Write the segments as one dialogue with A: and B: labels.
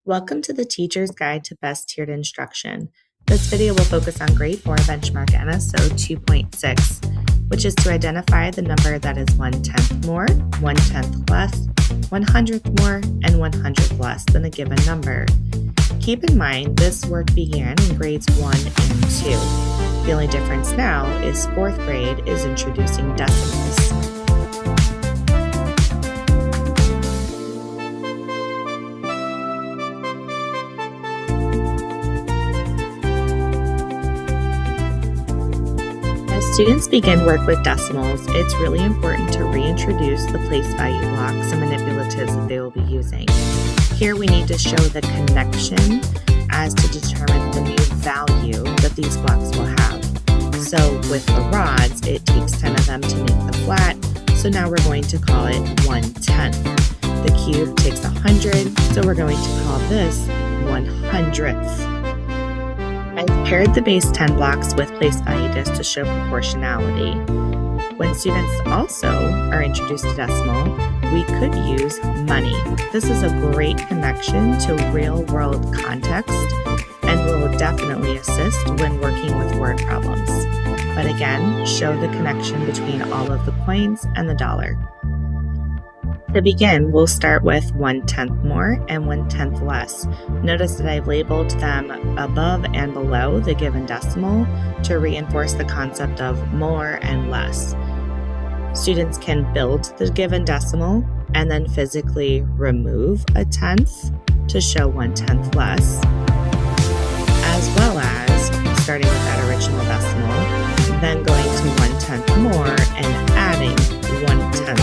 A: Welcome to the Teacher's Guide to Best Tiered Instruction. This video will focus on Grade 4 benchmark NSO 2.6, which is to identify the number that is 1/10 more, 1/10 less, 100th more, and 100th less than a given number. Keep in mind, this work began in grades 1 and 2. The only difference now is 4th grade is introducing decimals. As students begin work with decimals, it's really important to reintroduce the place value blocks and manipulatives that they will be using. Here we need to show the connection as to determine the new value that these blocks will have. So with the rods, it takes 10 of them to make the flat, so now we're going to call it 1/10. The cube takes 100, so we're going to call this 100th. I've paired the base 10 blocks with place value discs to show proportionality. When students also are introduced to decimal, we could use money. This is a great connection to real-world context and will definitely assist when working with word problems. But again, show the connection between all of the coins and the dollar. To begin, we'll start with 1/10 more and 1/10 less. Notice that I've labeled them above and below the given decimal to reinforce the concept of more and less. Students can build the given decimal and then physically remove a tenth to show 1/10 less, as well as starting with that original decimal, then going to 1/10 more and adding 1/10.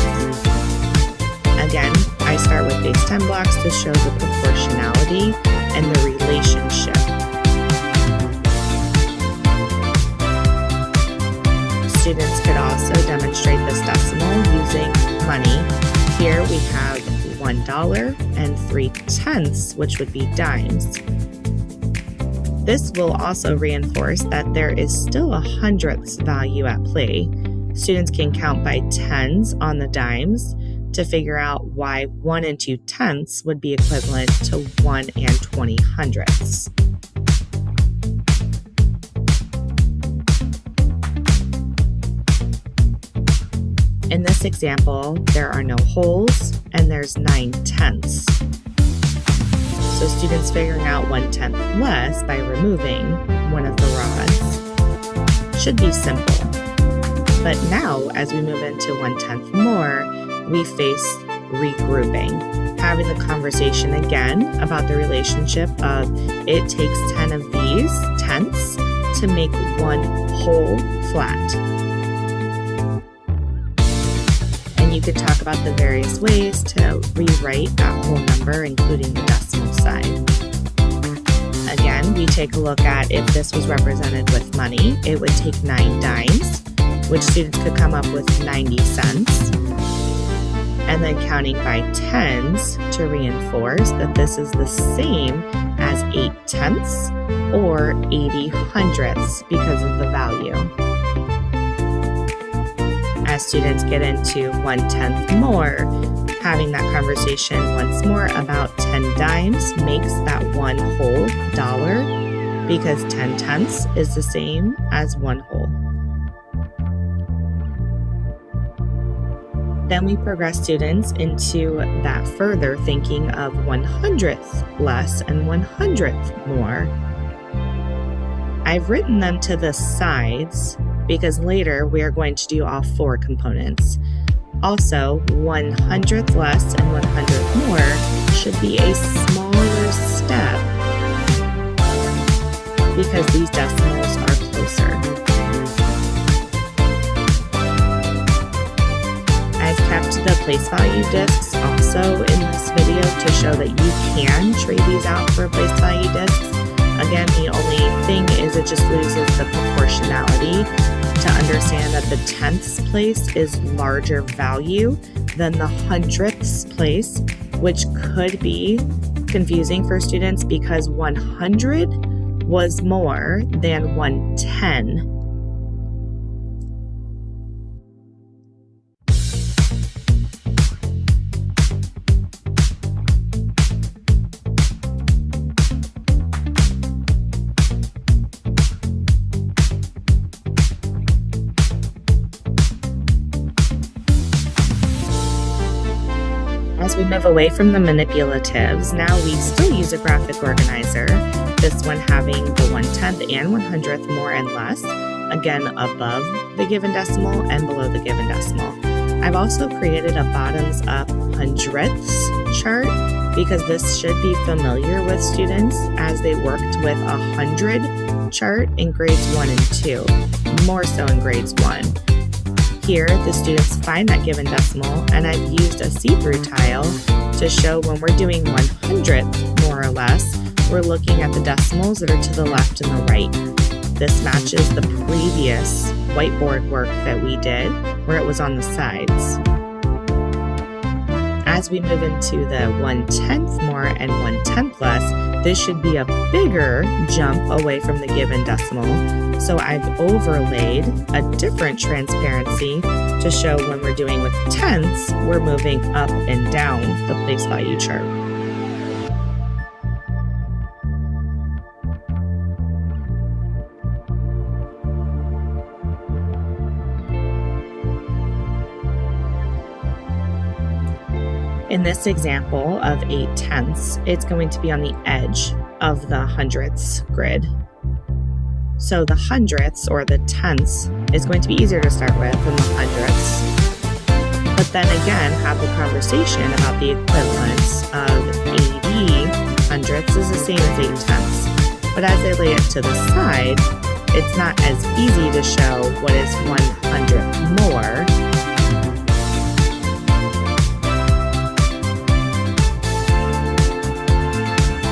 A: Again, I start with base 10 blocks to show the proportionality and the relationship. Students could also demonstrate this decimal using money. Here we have $1 and 3/10, which would be dimes. This will also reinforce that there is still a hundredths value at play. Students can count by tens on the dimes to figure out why 1 and 2/10 would be equivalent to 1 and 20 hundredths. In this example, there are no wholes and there's 9/10. So students figuring out 1/10 less by removing one of the rods should be simple. But now, as we move into 1/10 more, we face regrouping, having the conversation again about the relationship of it takes 10 of these tenths to make one whole flat. And you could talk about the various ways to rewrite that whole number, including the decimal side. Again, we take a look at if this was represented with money, it would take 9 dimes, which students could come up with 90 cents. And then counting by tens to reinforce that this is the same as 8/10 or 80 hundredths because of the value. As students get into 1/10 more, having that conversation once more about 10 dimes makes that one whole dollar because 10/10 is the same as one whole. Then we progress students into that further thinking of 100th less and 100th more. I've written them to the sides because later we are going to do all 4 components. Also, 100th less and 100th more should be a smaller step because these decimals are closer. I've kept the place value discs also in this video to show that you can trade these out for place value discs. Again, the only thing is it just loses the proportionality to understand that the tenths place is larger value than the hundredths place, which could be confusing for students because 100 was more than 110. move away from the manipulatives, now we still use a graphic organizer, this one having the 1/10 and 100th more and less, again above the given decimal and below the given decimal. I've also created a bottoms-up hundredths chart because this should be familiar with students as they worked with a 100 chart in grades 1 and 2, more so in grades 1. Here, the students find that given decimal, and I've used a see-through tile to show when we're doing 100th more or less, we're looking at the decimals that are to the left and the right. This matches the previous whiteboard work that we did, where it was on the sides. As we move into the 1/10 more and 1/10 less, this should be a bigger jump away from the given decimal. So I've overlaid a different transparency to show when we're doing with tenths, we're moving up and down the place value chart. In this example of 8/10ths, it's going to be on the edge of the hundredths grid. So the hundredths or the tenths is going to be easier to start with than the hundredths. But then again, have the conversation about the equivalence of 80 hundredths is the same as 8/10ths. But as I lay it to the side, it's not as easy to show what is 100th more.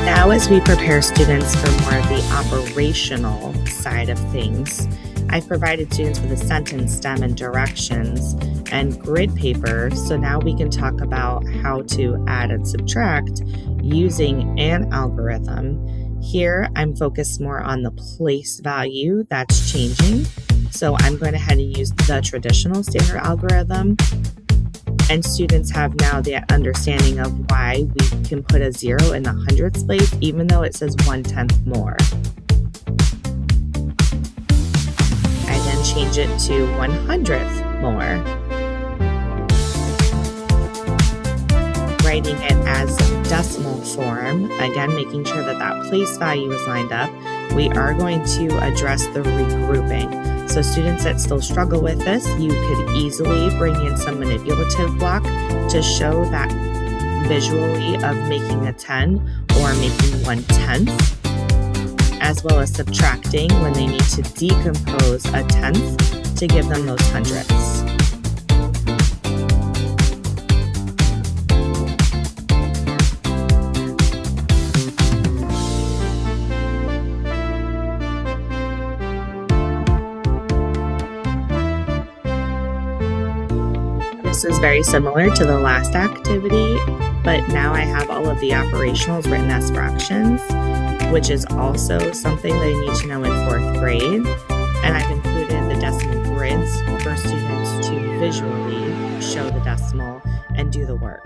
A: Now, as we prepare students for more of the operational side of things, I've provided students with a sentence stem and directions and grid paper, so now we can talk about how to add and subtract using an algorithm. Here, I'm focused more on the place value that's changing, so I'm going ahead and use the traditional standard algorithm. And students have now the understanding of why we can put a 0 in the hundredths place, even though it says 1/10 more. I then change it to 100th more, writing it as decimal form, again making sure that that place value is lined up. We are going to address the regrouping. So students that still struggle with this, you could easily bring in some manipulative block to show that visually of making a 10 or making 1/10, as well as subtracting when they need to decompose a 10th to give them those hundredths. This is very similar to the last activity, but now I have all of the operationals written as fractions, which is also something that I need to know in 4th grade. And I've included the decimal grids for students to visually show the decimal and do the work.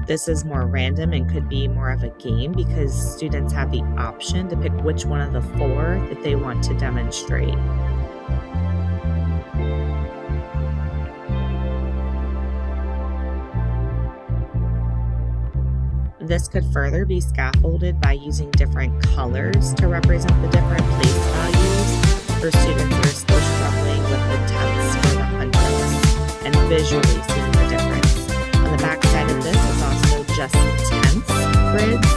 A: This is more random and could be more of a game because students have the option to pick which one of the 4 that they want to demonstrate. This could further be scaffolded by using different colors to represent the different place values for students that are still struggling with the tenths or the hundredths and visually seeing the difference. On the back side of this is also just tenths grids,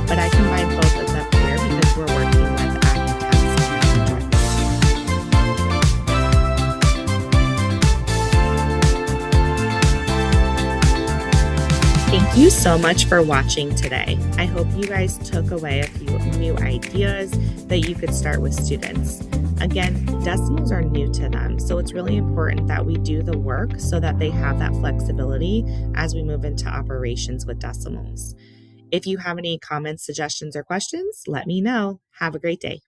A: but I combine both of them here because we're working with adding tenths and hundredths. Thank you so much for watching today. I hope you guys took away a few new ideas that you could start with students. Again, decimals are new to them, so it's really important that we do the work so that they have that flexibility as we move into operations with decimals. If you have any comments, suggestions, or questions, let me know. Have a great day.